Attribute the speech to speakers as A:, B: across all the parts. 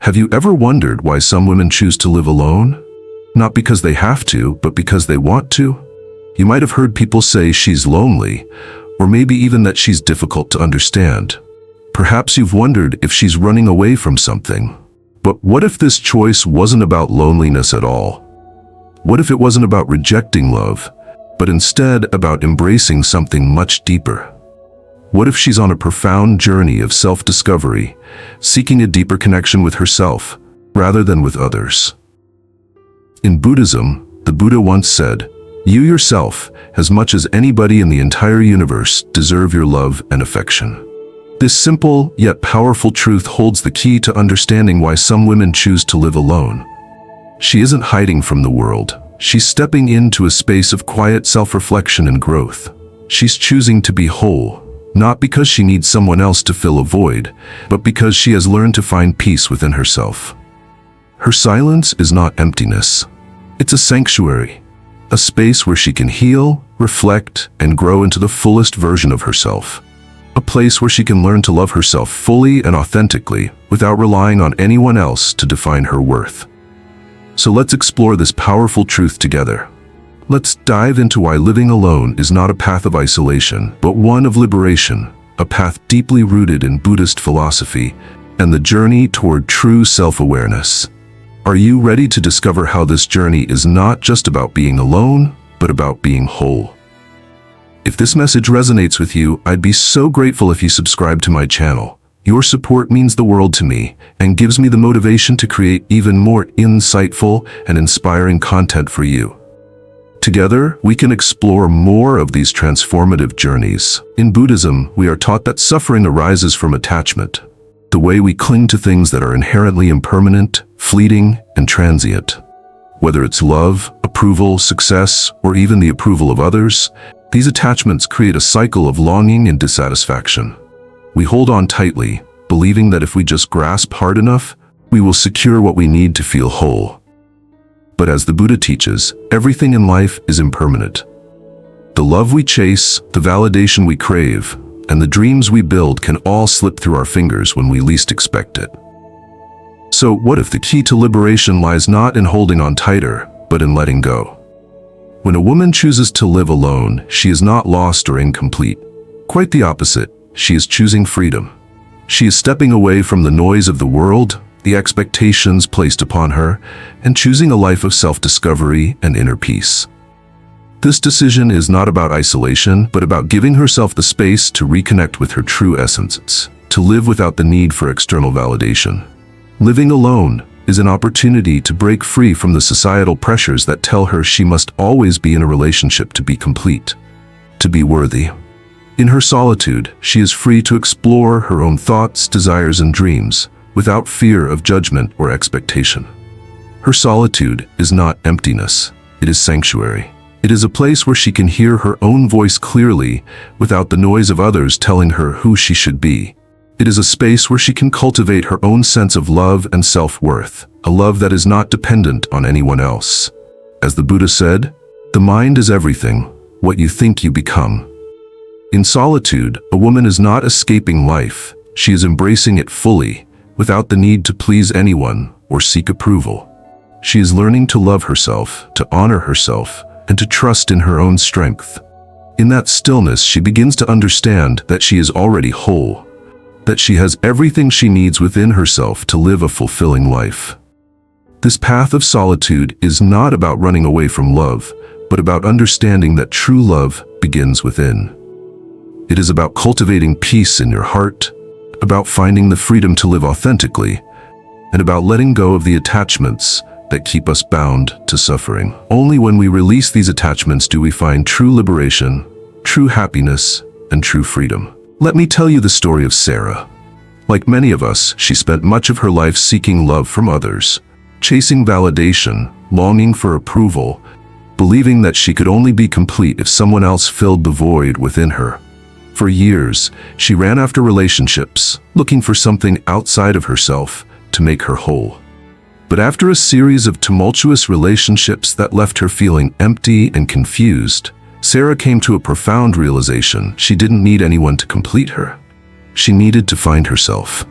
A: Have you ever wondered why some women choose to live alone? Not because they have to, but because they want to? You might have heard people say she's lonely, or maybe even that she's difficult to understand. Perhaps you've wondered if she's running away from something. But what if this choice wasn't about loneliness at all? What if it wasn't about rejecting love, but instead about embracing something much deeper? What if she's on a profound journey of self-discovery, seeking a deeper connection with herself, rather than with others? In Buddhism, the Buddha once said, "You yourself, as much as anybody in the entire universe, deserve your love and affection." This simple, yet powerful truth holds the key to understanding why some women choose to live alone. She isn't hiding from the world. She's stepping into a space of quiet self-reflection and growth. She's choosing to be whole, not because she needs someone else to fill a void, but because she has learned to find peace within herself. Her silence is not emptiness. It's a sanctuary, a space where she can heal, reflect, and grow into the fullest version of herself. A place where she can learn to love herself fully and authentically without relying on anyone else to define her worth. So let's explore this powerful truth together. Let's dive into why living alone is not a path of isolation, but one of liberation, a path deeply rooted in Buddhist philosophy, and the journey toward true self-awareness. Are you ready to discover how this journey is not just about being alone, but about being whole? If this message resonates with you, I'd be so grateful if you subscribe to my channel. Your support means the world to me and gives me the motivation to create even more insightful and inspiring content for you. Together, we can explore more of these transformative journeys. In Buddhism, we are taught that suffering arises from attachment, the way we cling to things that are inherently impermanent, fleeting, and transient. Whether it's love, approval, success, or even the approval of others, these attachments create a cycle of longing and dissatisfaction. We hold on tightly, believing that if we just grasp hard enough, we will secure what we need to feel whole. But as the Buddha teaches, everything in life is impermanent. The love we chase, the validation we crave, and the dreams we build can all slip through our fingers when we least expect it. So what if the key to liberation lies not in holding on tighter, but in letting go? When a woman chooses to live alone, she is not lost or incomplete. Quite the opposite, she is choosing freedom. She is stepping away from the noise of the world, the expectations placed upon her, and choosing a life of self-discovery and inner peace. This decision is not about isolation, but about giving herself the space to reconnect with her true essence, to live without the need for external validation. Living alone is an opportunity to break free from the societal pressures that tell her she must always be in a relationship to be complete, to be worthy. In her solitude, she is free to explore her own thoughts, desires, and dreams, without fear of judgment or expectation. Her solitude is not emptiness, it is sanctuary. It is a place where she can hear her own voice clearly without the noise of others telling her who she should be. It is a space where she can cultivate her own sense of love and self-worth, a love that is not dependent on anyone else. As the Buddha said, "The mind is everything, what you think you become." In solitude, a woman is not escaping life, she is embracing it fully, without the need to please anyone or seek approval. She is learning to love herself, to honor herself, and to trust in her own strength. In that stillness, she begins to understand that she is already whole, that she has everything she needs within herself to live a fulfilling life. This path of solitude is not about running away from love, but about understanding that true love begins within. It is about cultivating peace in your heart, about finding the freedom to live authentically, and about letting go of the attachments that keep us bound to suffering. Only when we release these attachments do we find true liberation, true happiness, and true freedom. Let me tell you the story of Sarah. Like many of us, she spent much of her life seeking love from others, chasing validation, longing for approval, believing that she could only be complete if someone else filled the void within her. For years, she ran after relationships, looking for something outside of herself to make her whole. But after a series of tumultuous relationships that left her feeling empty and confused, Sarah came to a profound realization: she didn't need anyone to complete her. She needed to find herself.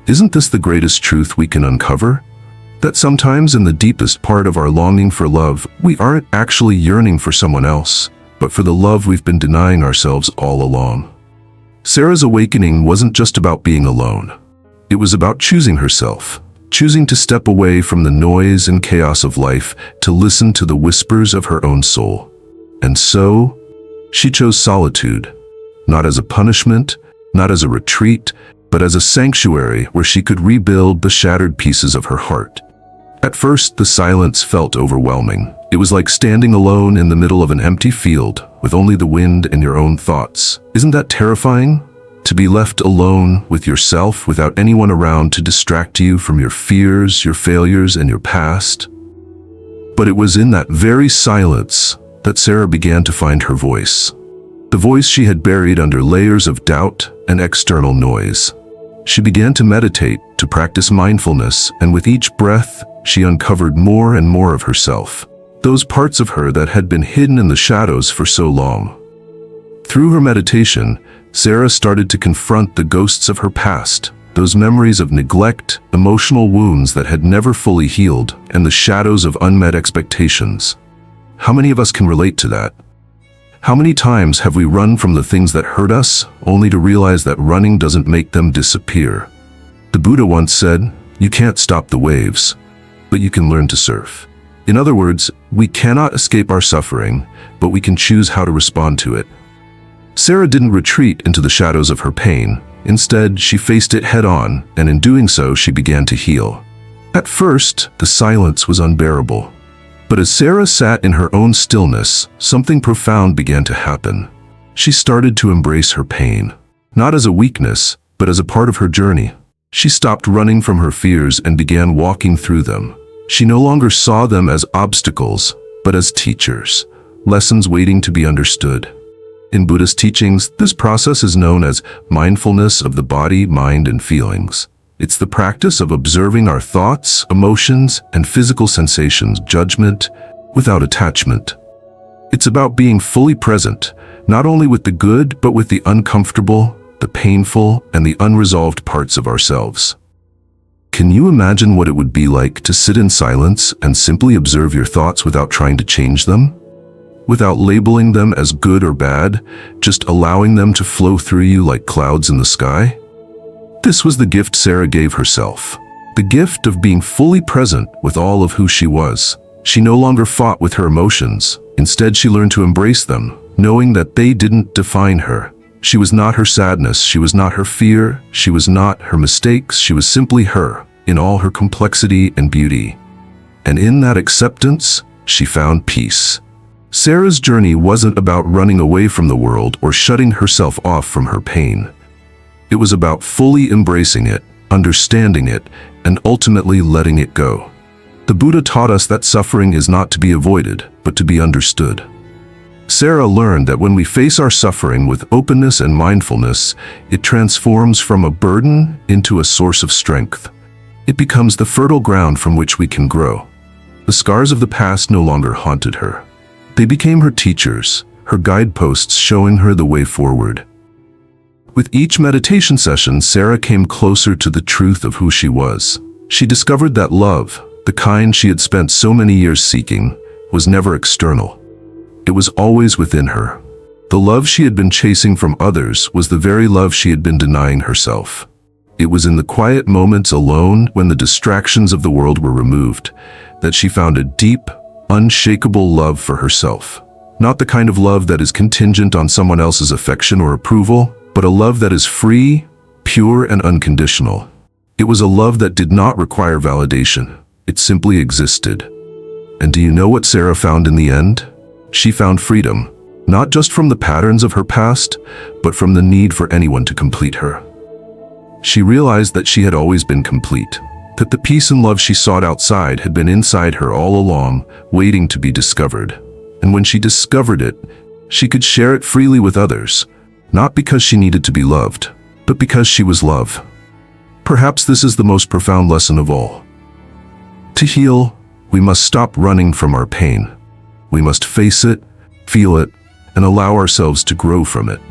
A: Isn't this the greatest truth we can uncover? That sometimes in the deepest part of our longing for love, we aren't actually yearning for someone else, but for the love we've been denying ourselves all along. Sarah's awakening wasn't just about being alone. It was about choosing herself, choosing to step away from the noise and chaos of life to listen to the whispers of her own soul. And so, she chose solitude, not as a punishment, not as a retreat, but as a sanctuary where she could rebuild the shattered pieces of her heart. At first, the silence felt overwhelming. It was like standing alone in the middle of an empty field, with only the wind and your own thoughts. Isn't that terrifying? To be left alone with yourself without anyone around to distract you from your fears, your failures, and your past. But it was in that very silence that Sarah began to find her voice. The voice she had buried under layers of doubt and external noise. She began to meditate, to practice mindfulness, and with each breath, she uncovered more and more of herself. Those parts of her that had been hidden in the shadows for so long. Through her meditation, Sarah started to confront the ghosts of her past, those memories of neglect, emotional wounds that had never fully healed, and the shadows of unmet expectations. How many of us can relate to that? How many times have we run from the things that hurt us, only to realize that running doesn't make them disappear? The Buddha once said, "You can't stop the waves, but you can learn to surf." In other words, we cannot escape our suffering, but we can choose how to respond to it. Sarah didn't retreat into the shadows of her pain. Instead, she faced it head-on, and in doing so, she began to heal. At first, the silence was unbearable. But as Sarah sat in her own stillness, something profound began to happen. She started to embrace her pain, not as a weakness, but as a part of her journey. She stopped running from her fears and began walking through them. She no longer saw them as obstacles, but as teachers, lessons waiting to be understood. In Buddhist teachings, this process is known as mindfulness of the body, mind, and feelings. It's the practice of observing our thoughts, emotions, and physical sensations, judgment, without attachment. It's about being fully present, not only with the good, but with the uncomfortable, the painful, and the unresolved parts of ourselves. Can you imagine what it would be like to sit in silence and simply observe your thoughts without trying to change them? Without labeling them as good or bad, just allowing them to flow through you like clouds in the sky? This was the gift Sarah gave herself. The gift of being fully present with all of who she was. She no longer fought with her emotions. Instead, she learned to embrace them, knowing that they didn't define her. She was not her sadness, she was not her fear, she was not her mistakes, she was simply her, in all her complexity and beauty. And in that acceptance, she found peace. Sarah's journey wasn't about running away from the world or shutting herself off from her pain. It was about fully embracing it, understanding it, and ultimately letting it go. The Buddha taught us that suffering is not to be avoided, but to be understood. Sarah learned that when we face our suffering with openness and mindfulness, it transforms from a burden into a source of strength. It becomes the fertile ground from which we can grow. The scars of the past no longer haunted her. They became her teachers, her guideposts showing her the way forward. With each meditation session, Sarah came closer to the truth of who she was. She discovered that love, the kind she had spent so many years seeking, was never external. It was always within her. The love she had been chasing from others was the very love she had been denying herself. It was in the quiet moments alone, when the distractions of the world were removed, that she found a deep, unshakable love for herself. Not the kind of love that is contingent on someone else's affection or approval, but a love that is free, pure, and unconditional. It was a love that did not require validation. It simply existed. And do you know what Sarah found in the end? She found freedom, not just from the patterns of her past, but from the need for anyone to complete her. She realized that she had always been complete, that the peace and love she sought outside had been inside her all along, waiting to be discovered. And when she discovered it, she could share it freely with others, not because she needed to be loved, but because she was love. Perhaps this is the most profound lesson of all. To heal, we must stop running from our pain. We must face it, feel it, and allow ourselves to grow from it.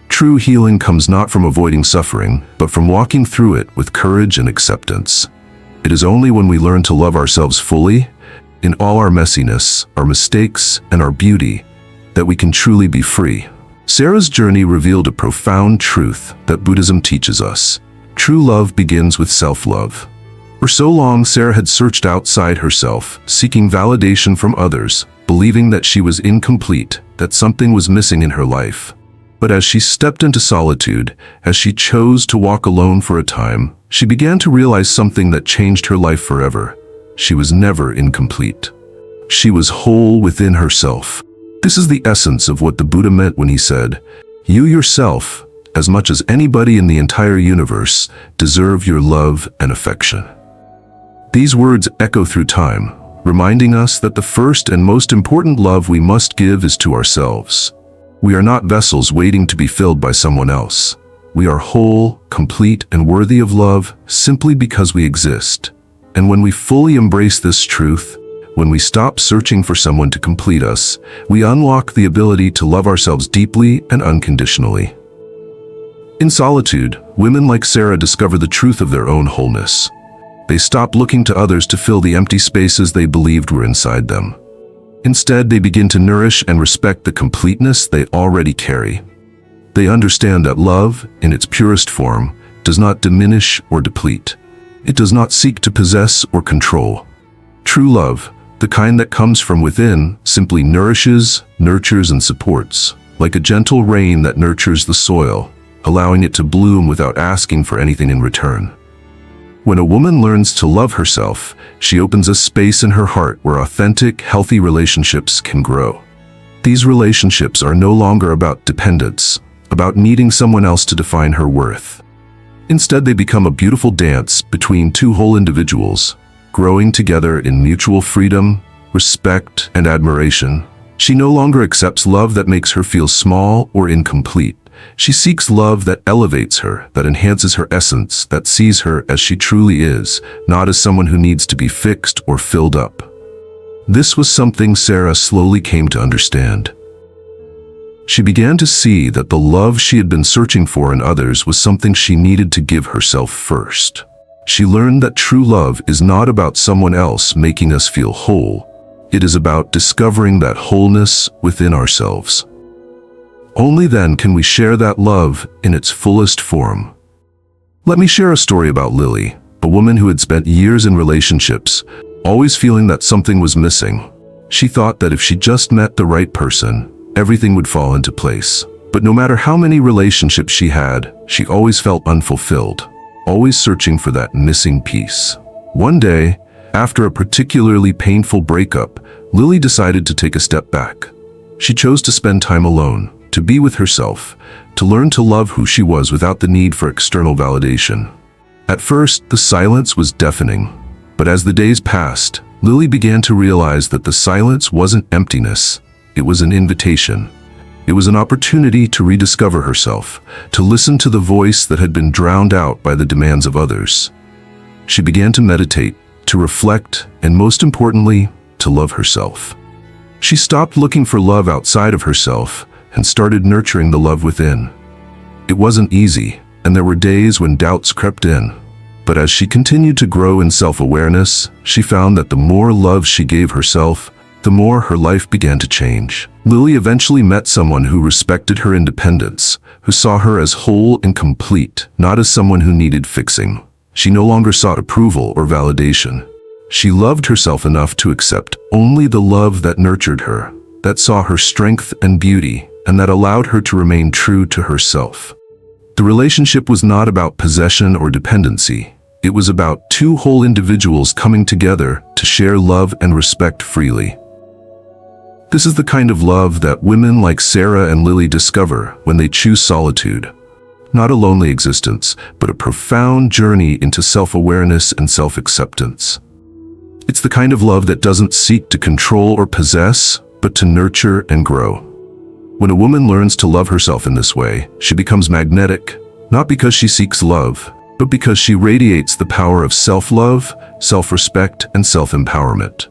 A: True healing comes not from avoiding suffering, but from walking through it with courage and acceptance. It is only when we learn to love ourselves fully, in all our messiness, our mistakes, and our beauty, that we can truly be free. Sarah's journey revealed a profound truth that Buddhism teaches us. True love begins with self-love. For so long, Sarah had searched outside herself, seeking validation from others, believing that she was incomplete, that something was missing in her life. But as she stepped into solitude, as she chose to walk alone for a time, she began to realize something that changed her life forever. She was never incomplete. She was whole within herself. This is the essence of what the Buddha meant when he said, "You yourself, as much as anybody in the entire universe, deserve your love and affection." These words echo through time, reminding us that the first and most important love we must give is to ourselves. We are not vessels waiting to be filled by someone else. We are whole, complete, and worthy of love simply because we exist. And when we fully embrace this truth, when we stop searching for someone to complete us, we unlock the ability to love ourselves deeply and unconditionally. In solitude, women like Sarah discover the truth of their own wholeness. They stop looking to others to fill the empty spaces they believed were inside them. Instead, they begin to nourish and respect the completeness they already carry. They understand that love, in its purest form, does not diminish or deplete. It does not seek to possess or control. True love, the kind that comes from within, simply nourishes, nurtures, and supports, like a gentle rain that nurtures the soil, allowing it to bloom without asking for anything in return. When a woman learns to love herself, she opens a space in her heart where authentic, healthy relationships can grow. These relationships are no longer about dependence, about needing someone else to define her worth. Instead, they become a beautiful dance between two whole individuals, growing together in mutual freedom, respect, and admiration. She no longer accepts love that makes her feel small or incomplete. She seeks love that elevates her, that enhances her essence, that sees her as she truly is, not as someone who needs to be fixed or filled up. This was something Sarah slowly came to understand. She began to see that the love she had been searching for in others was something she needed to give herself first. She learned that true love is not about someone else making us feel whole. It is about discovering that wholeness within ourselves. Only then can we share that love in its fullest form. Let me share a story about Lily, a woman who had spent years in relationships, always feeling that something was missing. She thought that if she just met the right person, everything would fall into place. But no matter how many relationships she had, she always felt unfulfilled, always searching for that missing piece. One day, after a particularly painful breakup, Lily decided to take a step back. She chose to spend time alone, to be with herself, to learn to love who she was without the need for external validation. At first, the silence was deafening, but as the days passed, Lily began to realize that the silence wasn't emptiness, it was an invitation. It was an opportunity to rediscover herself, to listen to the voice that had been drowned out by the demands of others. She began to meditate, to reflect, and most importantly, to love herself. She stopped looking for love outside of herself and started nurturing the love within. It wasn't easy, and there were days when doubts crept in. But as she continued to grow in self-awareness, she found that the more love she gave herself, the more her life began to change. Lily eventually met someone who respected her independence, who saw her as whole and complete, not as someone who needed fixing. She no longer sought approval or validation. She loved herself enough to accept only the love that nurtured her, that saw her strength and beauty, and that allowed her to remain true to herself. The relationship was not about possession or dependency. It was about two whole individuals coming together to share love and respect freely. This is the kind of love that women like Sarah and Lily discover when they choose solitude. Not a lonely existence, but a profound journey into self-awareness and self-acceptance. It's the kind of love that doesn't seek to control or possess, but to nurture and grow. When a woman learns to love herself in this way, she becomes magnetic, not because she seeks love, but because she radiates the power of self-love, self-respect, and self-empowerment.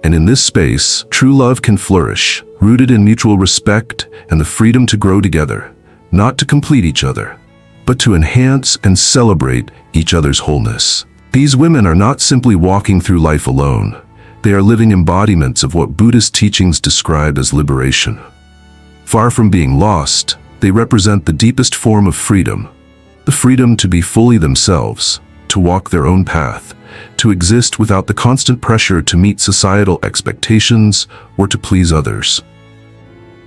A: And in this space, true love can flourish, rooted in mutual respect and the freedom to grow together, not to complete each other, but to enhance and celebrate each other's wholeness. These women are not simply walking through life alone. They are living embodiments of what Buddhist teachings describe as liberation. Far from being lost, they represent the deepest form of freedom, the freedom to be fully themselves, to walk their own path, to exist without the constant pressure to meet societal expectations or to please others.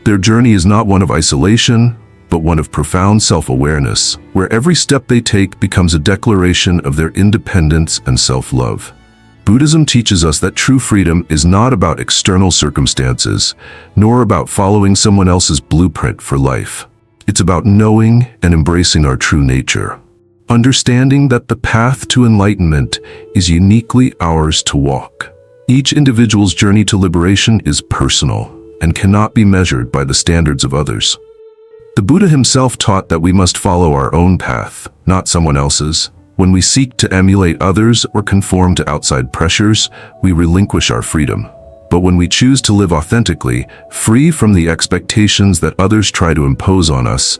A: Their journey is not one of isolation, but one of profound self-awareness, where every step they take becomes a declaration of their independence and self-love. Buddhism teaches us that true freedom is not about external circumstances, nor about following someone else's blueprint for life. It's about knowing and embracing our true nature, understanding that the path to enlightenment is uniquely ours to walk. Each individual's journey to liberation is personal and cannot be measured by the standards of others. The Buddha himself taught that we must follow our own path, not someone else's. When we seek to emulate others or conform to outside pressures, we relinquish our freedom. But when we choose to live authentically, free from the expectations that others try to impose on us,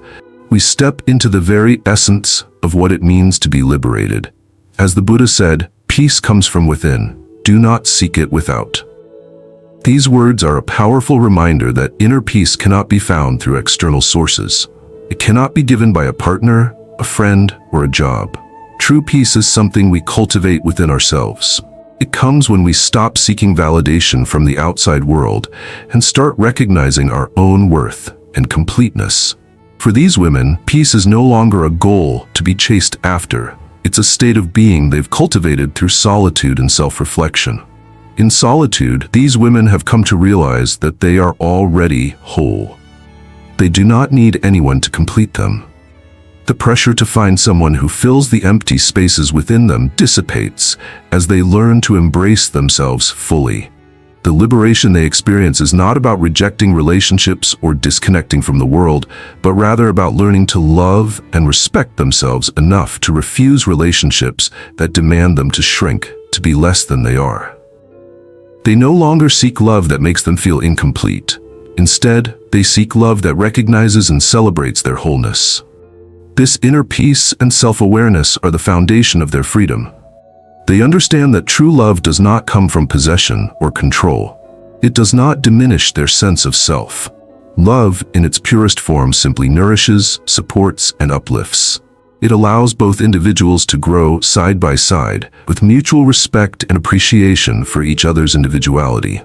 A: we step into the very essence of what it means to be liberated. As the Buddha said, "Peace comes from within. Do not seek it without." These words are a powerful reminder that inner peace cannot be found through external sources. It cannot be given by a partner, a friend, or a job. True peace is something we cultivate within ourselves. It comes when we stop seeking validation from the outside world and start recognizing our own worth and completeness. For these women, peace is no longer a goal to be chased after. It's a state of being they've cultivated through solitude and self-reflection. In solitude, these women have come to realize that they are already whole. They do not need anyone to complete them. The pressure to find someone who fills the empty spaces within them dissipates as they learn to embrace themselves fully. The liberation they experience is not about rejecting relationships or disconnecting from the world, but rather about learning to love and respect themselves enough to refuse relationships that demand them to shrink, to be less than they are. They no longer seek love that makes them feel incomplete. Instead, they seek love that recognizes and celebrates their wholeness. This inner peace and self-awareness are the foundation of their freedom. They understand that true love does not come from possession or control. It does not diminish their sense of self. Love, in its purest form, simply nourishes, supports, and uplifts. It allows both individuals to grow side by side, with mutual respect and appreciation for each other's individuality.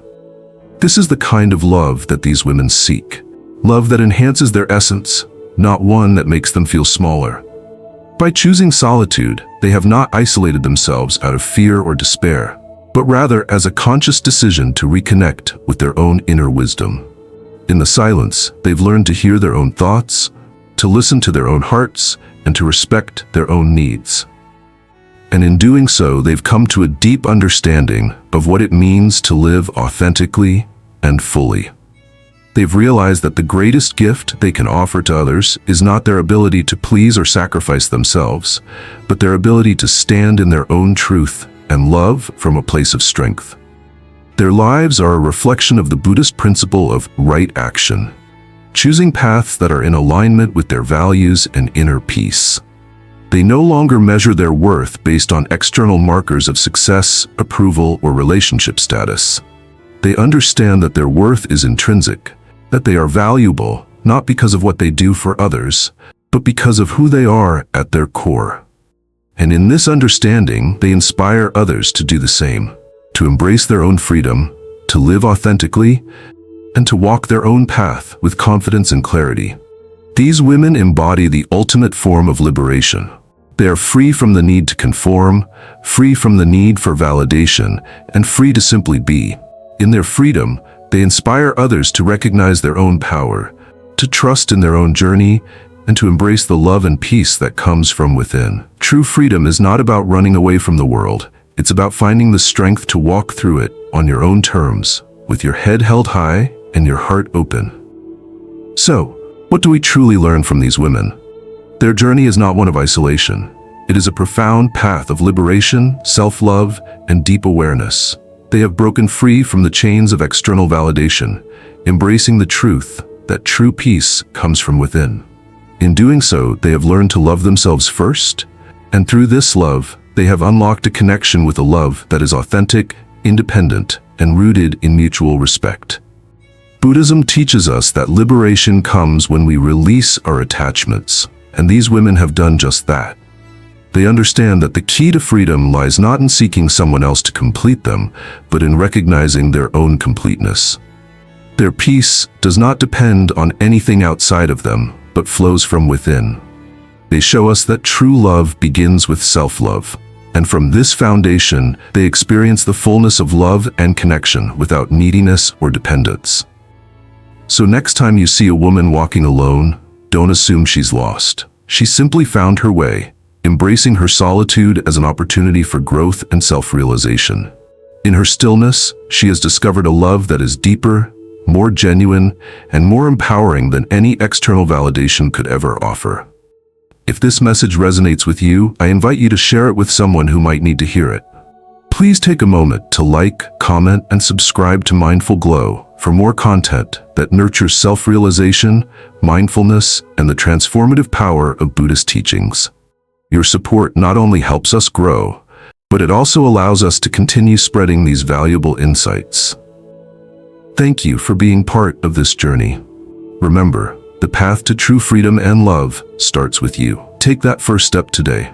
A: This is the kind of love that these women seek. Love that enhances their essence, not one that makes them feel smaller. By choosing solitude, they have not isolated themselves out of fear or despair, but rather as a conscious decision to reconnect with their own inner wisdom. In the silence, they've learned to hear their own thoughts, to listen to their own hearts, and to respect their own needs. And in doing so, they've come to a deep understanding of what it means to live authentically and fully. They've realized that the greatest gift they can offer to others is not their ability to please or sacrifice themselves, but their ability to stand in their own truth and love from a place of strength. Their lives are a reflection of the Buddhist principle of right action, choosing paths that are in alignment with their values and inner peace. They no longer measure their worth based on external markers of success, approval, or relationship status. They understand that their worth is intrinsic, that they are valuable not because of what they do for others, but because of who they are at their core. And in this understanding, they inspire others to do the same, to embrace their own freedom, to live authentically, and to walk their own path with confidence and clarity. These women embody the ultimate form of liberation. They are free from the need to conform, free from the need for validation, and free to simply be. In their freedom, they inspire others to recognize their own power, to trust in their own journey, and to embrace the love and peace that comes from within. True freedom is not about running away from the world. It's about finding the strength to walk through it on your own terms, with your head held high and your heart open. So, what do we truly learn from these women? Their journey is not one of isolation. It is a profound path of liberation, self-love, and deep awareness. They have broken free from the chains of external validation, embracing the truth that true peace comes from within. In doing so, they have learned to love themselves first, and through this love, they have unlocked a connection with a love that is authentic, independent, and rooted in mutual respect. Buddhism teaches us that liberation comes when we release our attachments, and these women have done just that. They understand that the key to freedom lies not in seeking someone else to complete them, but in recognizing their own completeness. Their peace does not depend on anything outside of them, but flows from within. They show us that true love begins with self-love, and from this foundation, they experience the fullness of love and connection without neediness or dependence. So next time you see a woman walking alone, don't assume she's lost. She simply found her way, embracing her solitude as an opportunity for growth and self-realization. In her stillness, she has discovered a love that is deeper, more genuine, and more empowering than any external validation could ever offer. If this message resonates with you, I invite you to share it with someone who might need to hear it. Please take a moment to like, comment, and subscribe to Mindful Glow for more content that nurtures self-realization, mindfulness, and the transformative power of Buddhist teachings. Your support not only helps us grow, but it also allows us to continue spreading these valuable insights. Thank you for being part of this journey. Remember, the path to true freedom and love starts with you. Take that first step today.